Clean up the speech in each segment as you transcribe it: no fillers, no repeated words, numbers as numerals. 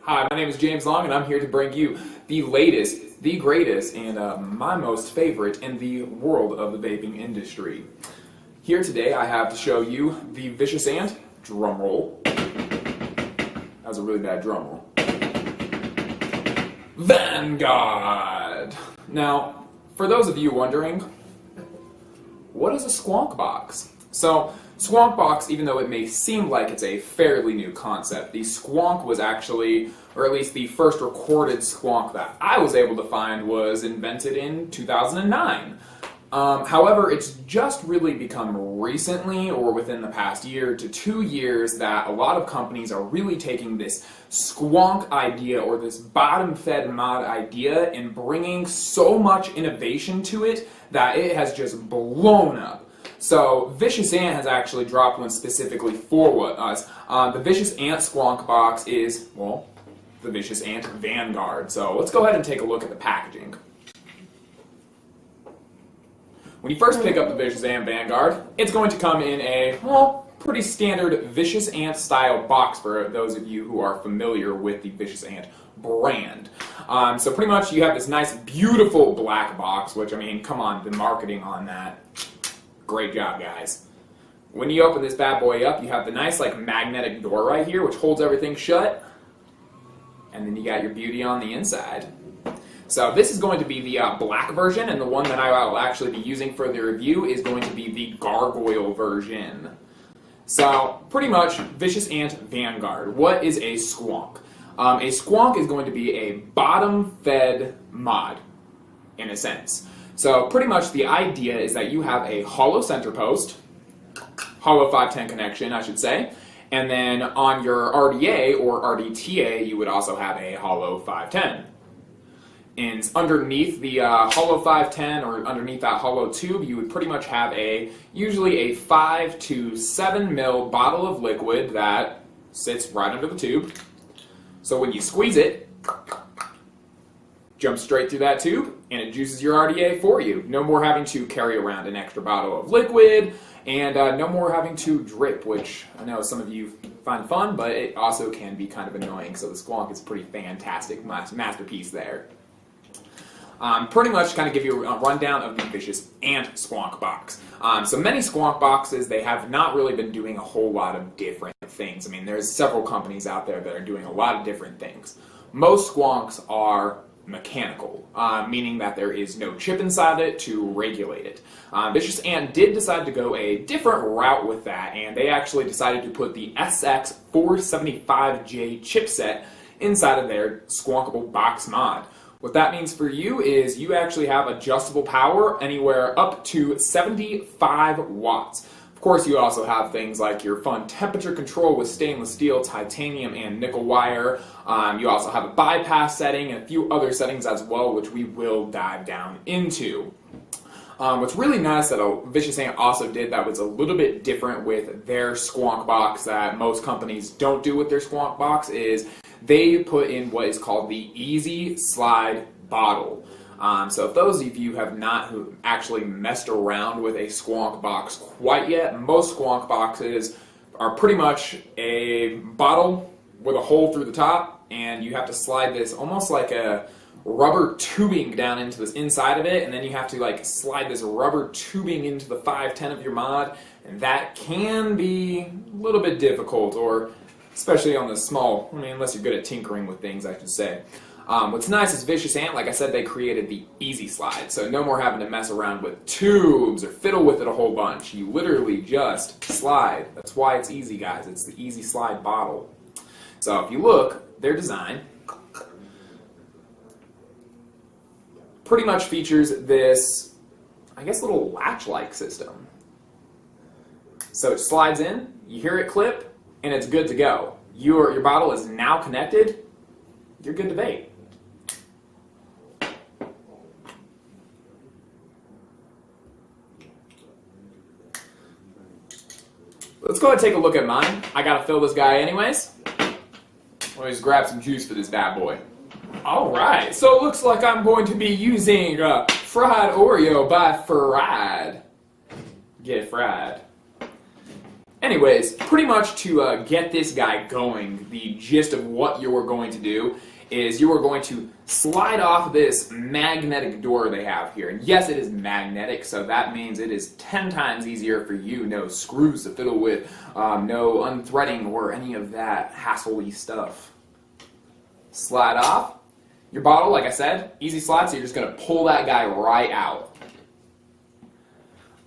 Hi, my name is James Long, and I'm here to bring you the latest, the greatest, and my most favorite in the world of the vaping industry. Here today, I have to show you the Vicious Ant drum roll. That was a really bad drum roll. Vanguard! Now, for those of you wondering, what is a SQWONK box? So, SQWONK box, even though it may seem like it's a fairly new concept, the SQWONK was actually, or at least the first recorded SQWONK that I was able to find was invented in 2009. However, it's just really become recently, or within the past year to 2 years, that a lot of companies are really taking this SQWONK idea, or this bottom-fed mod idea, and bringing so much innovation to it that it has just blown up. So, Vicious Ant has actually dropped one specifically for us. The Vicious Ant SQWONK box is, well, the Vicious Ant Vanguard. So, let's go ahead and take a look at the packaging. When you first pick up the Vicious Ant Vanguard, it's going to come in a, well, pretty standard Vicious Ant style box for those of you who are familiar with the Vicious Ant brand. So pretty much you have this nice, beautiful black box, which, I mean, come on, the marketing on that. Great job, guys. When you open this bad boy up, you have the nice, like, magnetic door right here, which holds everything shut. And then you got your beauty on the inside. So this is going to be the black version, and the one that I will actually be using for the review is going to be the gargoyle version. So, pretty much, Vicious Ant Vanguard. What is a SQWONK? A SQWONK is going to be a bottom-fed mod, in a sense. So, pretty much the idea is that you have a hollow center post, hollow 510 connection, I should say, and then on your RDA or RDTA, you would also have a hollow 510. And underneath the hollow 510, or underneath that hollow tube, you would pretty much have usually a 5 to 7 ml bottle of liquid that sits right under the tube. So when you squeeze it, jumps straight through that tube, and it juices your RDA for you. No more having to carry around an extra bottle of liquid, and no more having to drip, which I know some of you find fun, but it also can be kind of annoying. So the SQWONK is a pretty fantastic masterpiece there. Pretty much kind of give you a rundown of the Vicious Ant SQWONK box. So many SQWONK boxes, they have not really been doing a whole lot of different things. I mean, there's several companies out there that are doing a lot of different things. Most SQWONKs are mechanical, meaning that there is no chip inside it to regulate it. Vicious Ant did decide to go a different route with that, and they actually decided to put the SX475J chipset inside of their SQWONKable box mod. What that means for you is you actually have adjustable power anywhere up to 75 watts. Of course, you also have things like your fun temperature control with stainless steel, titanium, and nickel wire. You also have a bypass setting and a few other settings as well, which we will dive down into. What's really nice that Vicious Ant also did that was a little bit different with their SQWONK box that most companies don't do with their SQWONK box is they put in what is called the Easy Slide bottle. So if those of you have not actually messed around with a SQWONK box quite yet, most SQWONK boxes are pretty much a bottle with a hole through the top, and you have to slide this almost like a rubber tubing down into this inside of it, and then you have to like slide this rubber tubing into the 510 of your mod, and that can be a little bit difficult, or especially on the small, I mean, unless you're good at tinkering with things, I should say. What's nice is Vicious Ant, like I said, they created the Easy Slide, so no more having to mess around with tubes or fiddle with it a whole bunch. You literally just slide. That's why it's easy, guys. It's the Easy Slide bottle. So if you look, their design pretty much features this, I guess, little latch-like system. So it slides in, you hear it clip, and it's good to go. Your bottle is now connected, you're good to vape. Let's go ahead and take a look at mine. I gotta fill this guy anyways. Let me just grab some juice for this bad boy. Alright, so it looks like I'm going to be using Fried Oreo by Fried. Get it fried. Anyways, pretty much to get this guy going, the gist of what you're going to do is you are going to slide off this magnetic door they have here. And yes, it is magnetic, so that means it is 10 times easier for you. No screws to fiddle with, no unthreading or any of that hassle-y stuff. Slide off. Your bottle, like I said, easy slide, so you're just going to pull that guy right out.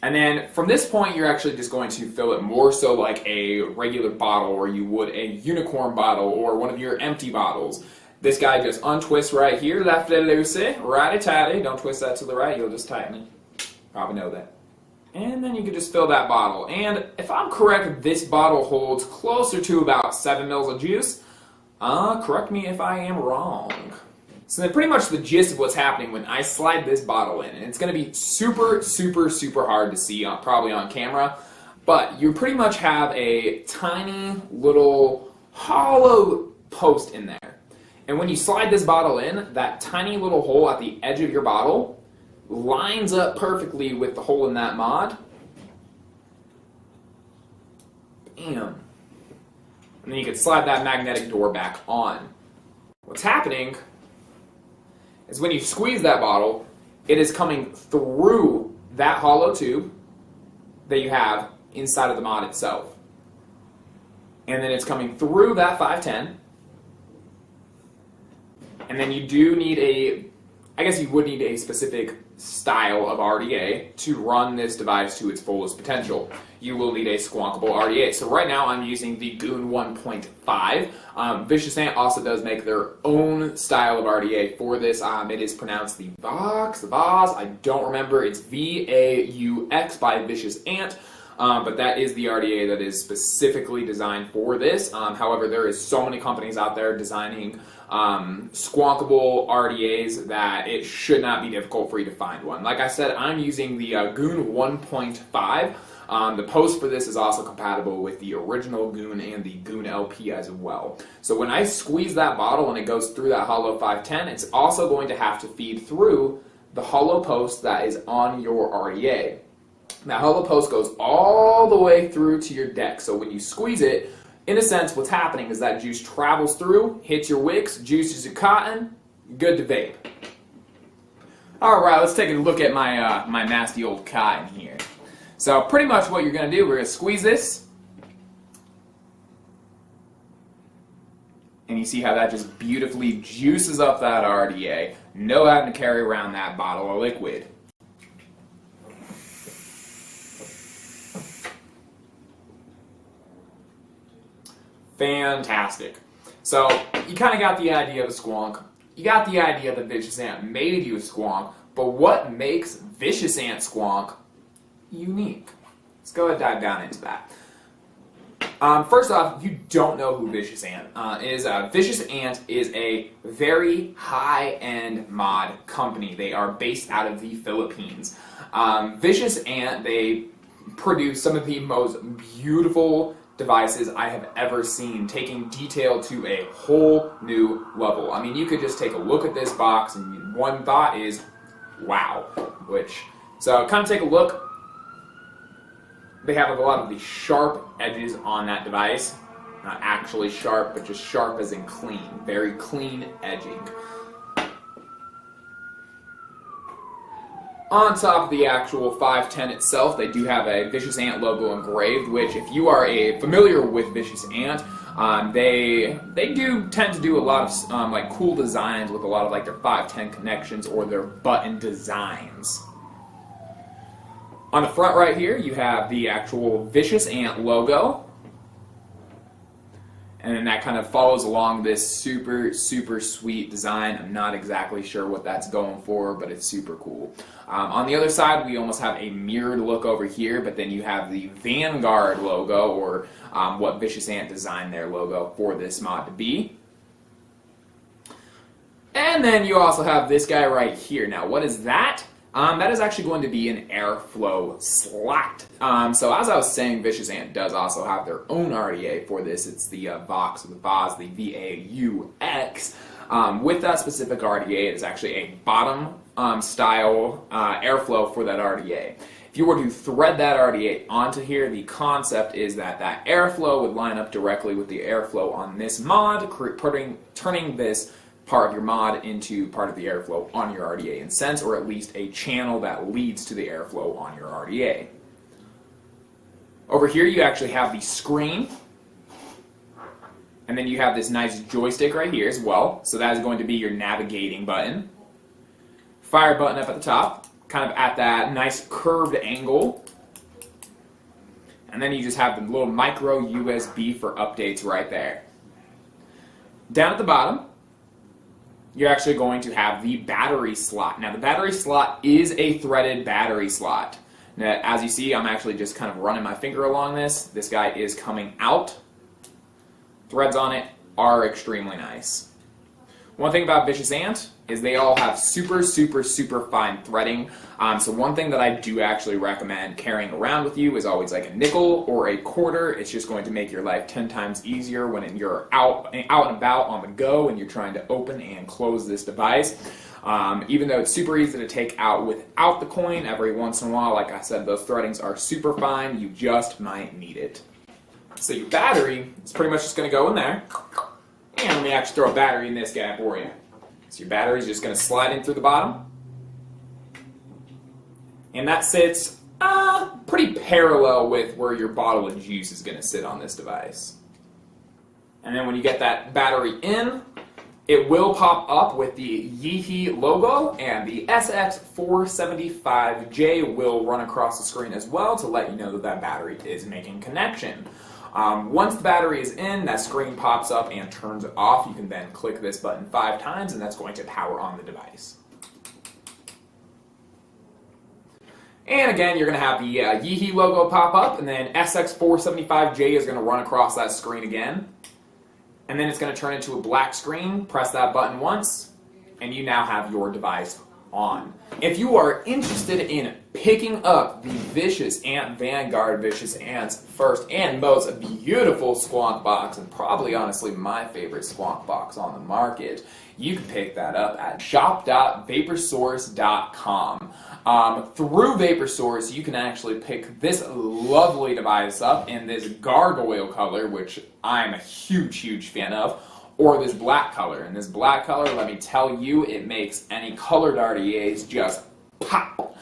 And then from this point, you're actually just going to fill it more so like a regular bottle, or you would a unicorn bottle or one of your empty bottles. This guy just untwists right here, left it loose, righty-tighty. Don't twist that to the right, you'll just tighten it. Probably know that. And then you can just fill that bottle. And if I'm correct, this bottle holds closer to about 7 mils of juice. Correct me if I am wrong. So then pretty much the gist of what's happening when I slide this bottle in, and it's going to be super, super, super hard to see, probably on camera, but you pretty much have a tiny little hollow post in there. And when you slide this bottle in, that tiny little hole at the edge of your bottle lines up perfectly with the hole in that mod. Bam. And then you can slide that magnetic door back on. What's happening is when you squeeze that bottle, it is coming through that hollow tube that you have inside of the mod itself. And then it's coming through that 510. And then you do need I guess you would need a specific style of RDA to run this device to its fullest potential. You will need a squonkable RDA. So right now I'm using the Goon 1.5. Vicious Ant also does make their own style of RDA for this. It is pronounced the Vaux, I don't remember. It's V-A-U-X by Vicious Ant. But that is the RDA that is specifically designed for this. However, there is so many companies out there designing squonkable RDAs that it should not be difficult for you to find one. Like I said, I'm using the Goon 1.5. The post for this is also compatible with the original Goon and the Goon LP as well. So when I squeeze that bottle and it goes through that hollow 510, it's also going to have to feed through the hollow post that is on your RDA. That hollow post goes all the way through to your deck. So when you squeeze it, in a sense, what's happening is that juice travels through, hits your wicks, juices your cotton, good to vape. Alright, let's take a look at my my nasty old cotton here. So pretty much what you're going to do, we're going to squeeze this. And you see how that just beautifully juices up that RDA. No having to carry around that bottle of liquid. Fantastic. So, you kind of got the idea of a squonk. You got the idea that Vicious Ant made you a squonk, but what makes Vicious Ant squonk unique? Let's go ahead and dive down into that. First off, if you don't know who Vicious Ant is, Vicious Ant is a very high-end mod company. They are based out of the Philippines. Vicious Ant, they produce some of the most beautiful devices I have ever seen, taking detail to a whole new level. I mean, you could just take a look at this box and one thought is, wow. So kind of take a look. They have a lot of the sharp edges on that device. Not actually sharp, but just sharp as in clean. Very clean edging. On top of the actual 510 itself, they do have a Vicious Ant logo engraved, which if you are familiar with Vicious Ant, they do tend to do a lot of like cool designs with a lot of like their 510 connections or their button designs. On the front right here, you have the actual Vicious Ant logo. And then that kind of follows along this super, super sweet design. I'm not exactly sure what that's going for, but it's super cool. On the other side, we almost have a mirrored look over here, but then you have the Vanguard logo, or what Vicious Ant designed their logo for this mod to be. And then you also have this guy right here. Now, what is that? That is actually going to be an airflow slot. So as I was saying, Vicious Ant does also have their own RDA for this. It's the Vaux, or the Vaux, the V-A-U-X. With that specific RDA, it is actually a bottom style airflow for that RDA. If you were to thread that RDA onto here, the concept is that that airflow would line up directly with the airflow on this mod, turning this part of your mod into part of the airflow on your RDA in sense, or at least a channel that leads to the airflow on your RDA. Over here you actually have the screen, and then you have this nice joystick right here as well, so that is going to be your navigating button. Fire button up at the top, kind of at that nice curved angle. And then you just have the little micro USB for updates right there. Down at the bottom, you're actually going to have the battery slot. Now the battery slot is a threaded battery slot. Now, as you see, I'm actually just kind of running my finger along this. This guy is coming out. Threads on it are extremely nice. One thing about Vicious Ant is they all have super, super, super fine threading. So one thing that I do actually recommend carrying around with you is always like a nickel or a quarter. It's just going to make your life 10 times easier when you're out and about on the go and you're trying to open and close this device. Even though it's super easy to take out without the coin, every once in a while, like I said, those threadings are super fine. You just might need it. So your battery is pretty much just going to go in there. And let me actually throw a battery in this guy for you. So your battery is just going to slide in through the bottom. And that sits pretty parallel with where your bottle of juice is going to sit on this device. And then when you get that battery in, it will pop up with the Yeehee logo, and the SX475J will run across the screen as well to let you know that that battery is making connection. Once the battery is in, that screen pops up and turns off. You can then click this button 5 times and that's going to power on the device. And again, you're going to have the Yeehee logo pop up, and then SX475J is going to run across that screen again. And then it's going to turn into a black screen. Press that button once, and you now have your device on. If you are interested in picking up the Vicious Ant Vanguard Vicious Ant's first and most beautiful SQWONK box, and probably honestly my favorite SQWONK box on the market, you can pick that up at shop.vaporsource.com. Through VaporSource, you can actually pick this lovely device up in this gargoyle color, which I'm a huge, huge fan of, or this black color. And this black color, let me tell you, it makes any colored RDAs just pop.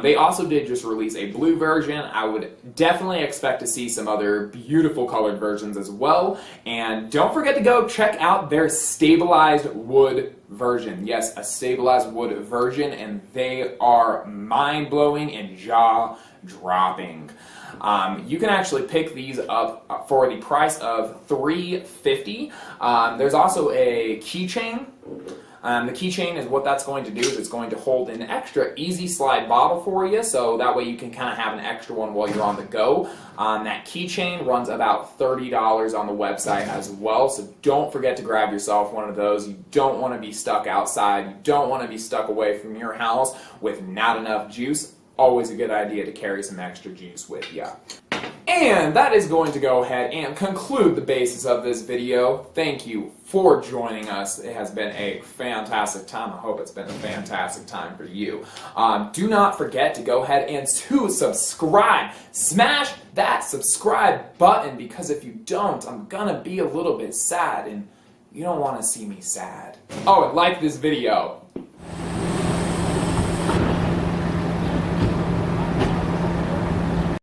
They also did just release a blue version. I would definitely expect to see some other beautiful colored versions as well. And don't forget to go check out their stabilized wood version. Yes, a stabilized wood version, and they are mind-blowing and jaw-dropping. You can actually pick these up for the price of $350. There's also a keychain. The keychain is what that's going to do is it's going to hold an extra easy slide bottle for you, so that way you can kind of have an extra one while you're on the go. That keychain runs about $30 on the website as well, so don't forget to grab yourself one of those. You don't want to be stuck outside. You don't want to be stuck away from your house with not enough juice. Always a good idea to carry some extra juice with you. And that is going to go ahead and conclude the basis of this video. Thank you for joining us. It has been a fantastic time. I hope it's been a fantastic time for you. Do not forget to go ahead and to subscribe. Smash that subscribe button, because if you don't, I'm gonna be a little bit sad, and you don't want to see me sad. Oh, and like this video.